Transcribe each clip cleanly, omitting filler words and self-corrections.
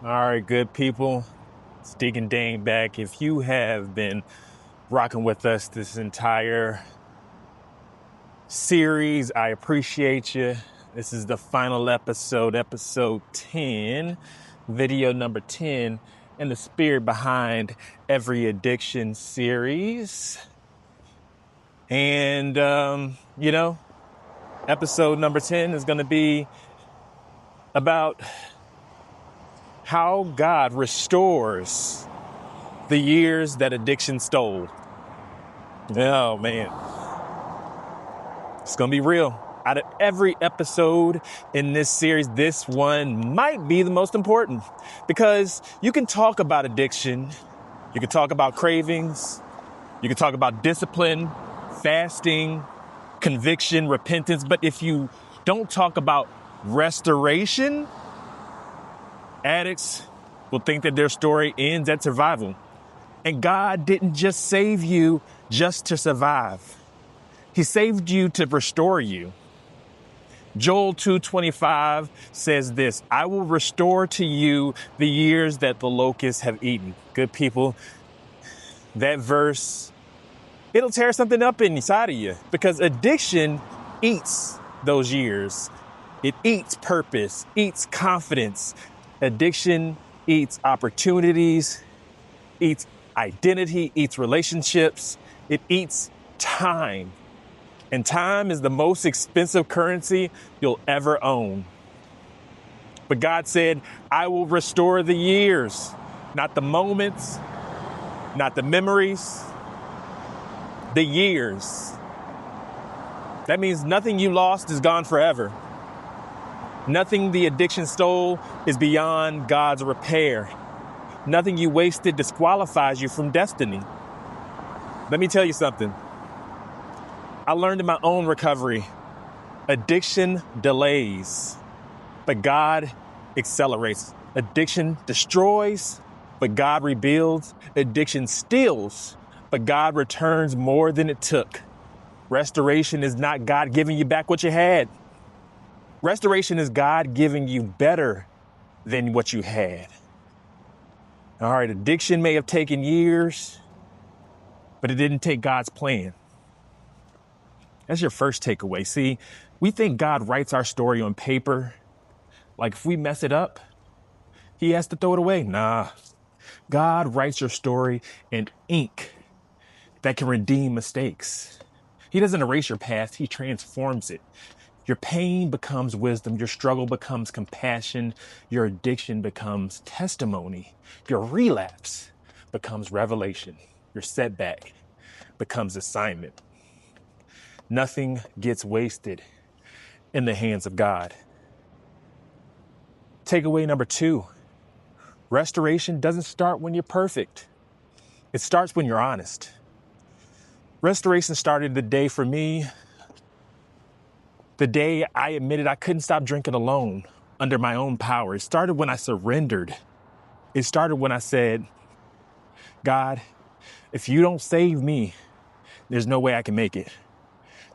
All right, good people. It's Deacon Dayne back. If you have been rocking with us this entire series, I appreciate you. This is the final episode, episode 10, video number 10, and the spirit behind every addiction series. And, episode number 10 is going to be about how God restores the years that addiction stole. Oh, man. It's going to be real. Out of every episode in this series, this one might be the most important because you can talk about addiction. You can talk about cravings. You can talk about discipline, fasting, conviction, repentance. But if you don't talk about restoration, addicts will think that their story ends at survival. And God didn't just save you just to survive. He saved you to restore you. Joel 2:25 says this, I will restore to you the years that the locusts have eaten. Good people, that verse, it'll tear something up inside of you because addiction eats those years. It eats purpose, eats confidence. Addiction eats opportunities, eats identity, eats relationships. It eats time. And time is the most expensive currency you'll ever own. But God said, I will restore the years, not the moments, not the memories, the years. That means nothing you lost is gone forever. Nothing the addiction stole is beyond God's repair. Nothing you wasted disqualifies you from destiny. Let me tell you something. I learned in my own recovery, addiction delays, but God accelerates. Addiction destroys, but God rebuilds. Addiction steals, but God returns more than it took. Restoration is not God giving you back what you had. Restoration is God giving you better than what you had. All right, addiction may have taken years, but it didn't take God's plan. That's your first takeaway. See, we think God writes our story on paper. Like if we mess it up, he has to throw it away. Nah, God writes your story in ink that can redeem mistakes. He doesn't erase your past, he transforms it. Your pain becomes wisdom. Your struggle becomes compassion. Your addiction becomes testimony. Your relapse becomes revelation. Your setback becomes assignment. Nothing gets wasted in the hands of God. Takeaway number 2, restoration doesn't start when you're perfect. It starts when you're honest. Restoration started the day for me, the day I admitted I couldn't stop drinking alone under my own power. It started when I surrendered. It started when I said, God, if you don't save me, there's no way I can make it.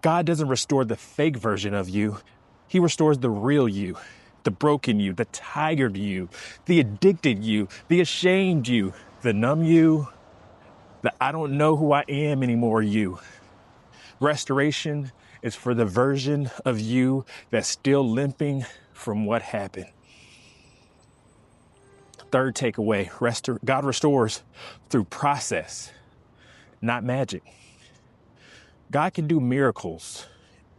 God doesn't restore the fake version of you. He restores the real you, the broken you, the tired you, the addicted you, the ashamed you, the numb you, the I don't know who I am anymore you. Restoration is for the version of you that's still limping from what happened. Third takeaway, God restores through process, not magic. God can do miracles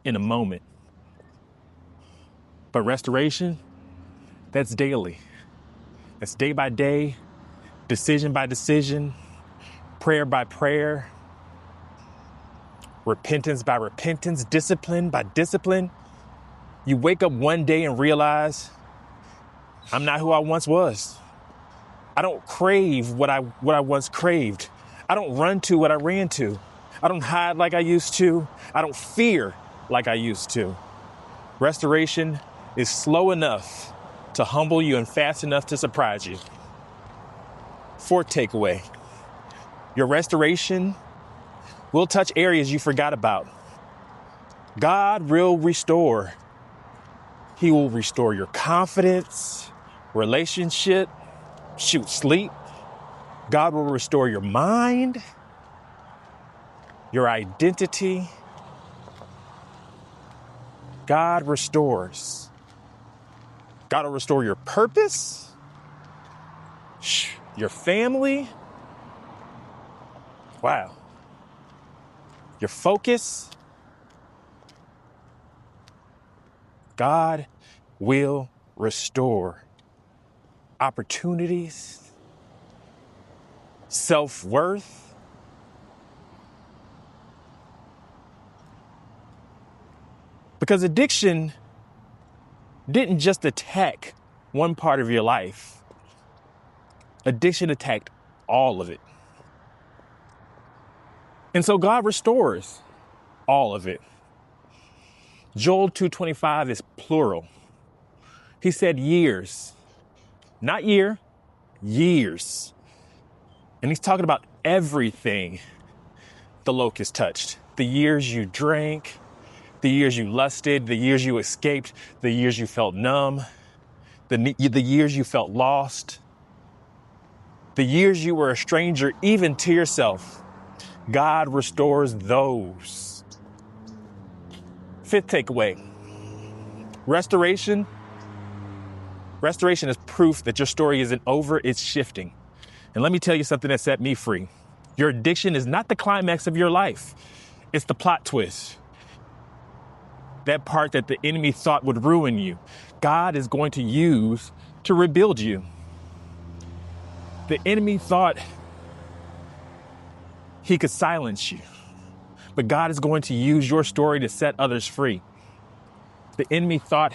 in a moment, but restoration, that's daily. That's day by day, decision by decision, prayer by prayer, repentance by repentance, discipline by discipline. You wake up one day and realize, I'm not who I once was. I don't crave what I once craved. I don't run to what I ran to. I don't hide like I used to. I don't fear like I used to. Restoration is slow enough to humble you and fast enough to surprise you. Fourth takeaway, your restoration will touch areas you forgot about. God will restore. He will restore your confidence, relationship, sleep. God will restore your mind, your identity. God restores. God will restore your purpose, your family. Wow. Your focus. God will restore opportunities, self-worth. Because addiction didn't just attack one part of your life. Addiction attacked all of it. And so God restores all of it. Joel 2:25 is plural. He said years, not year, years. And he's talking about everything the locust touched. The years you drank, the years you lusted, the years you escaped, the years you felt numb, the years you felt lost, the years you were a stranger even to yourself. God restores those. Fifth takeaway, restoration. Restoration is proof that your story isn't over, it's shifting. And let me tell you something that set me free. Your addiction is not the climax of your life. It's the plot twist. That part that the enemy thought would ruin you, God is going to use to rebuild you. The enemy thought he could silence you, but God is going to use your story to set others free. The enemy thought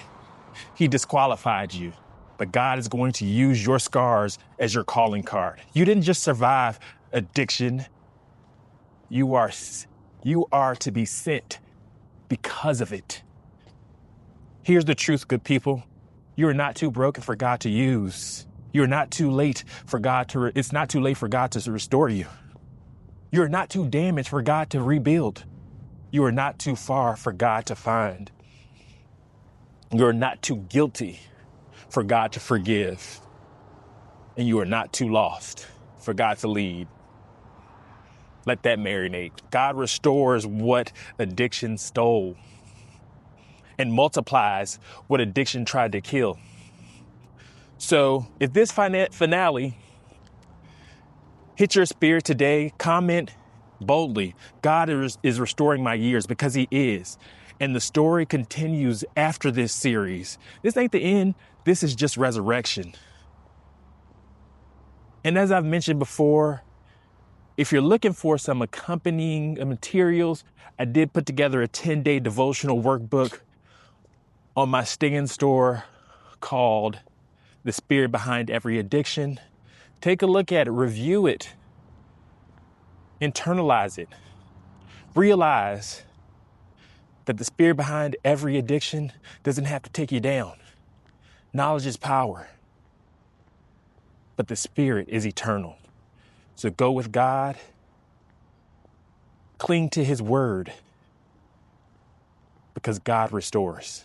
he disqualified you, but God is going to use your scars as your calling card. You didn't just survive addiction. You are to be sent because of it. Here's the truth, good people. You are not too broken for God to use. You're not too late for God to, it's not too late for God to restore you. You're not too damaged for God to rebuild. You are not too far for God to find. You're not too guilty for God to forgive. And you are not too lost for God to lead. Let that marinate. God restores what addiction stole and multiplies what addiction tried to kill. So if this finale hit your spirit today, comment boldly. God is restoring my years, because he is. And the story continues after this series. This ain't the end. This is just resurrection. And as I've mentioned before, if you're looking for some accompanying materials, I did put together a 10-day devotional workbook on my Stand store called The Spirit Behind Every Addiction. Take a look at it, review it, internalize it. Realize that the spirit behind every addiction doesn't have to take you down. Knowledge is power, but the spirit is eternal. So go with God, cling to his word, because God restores.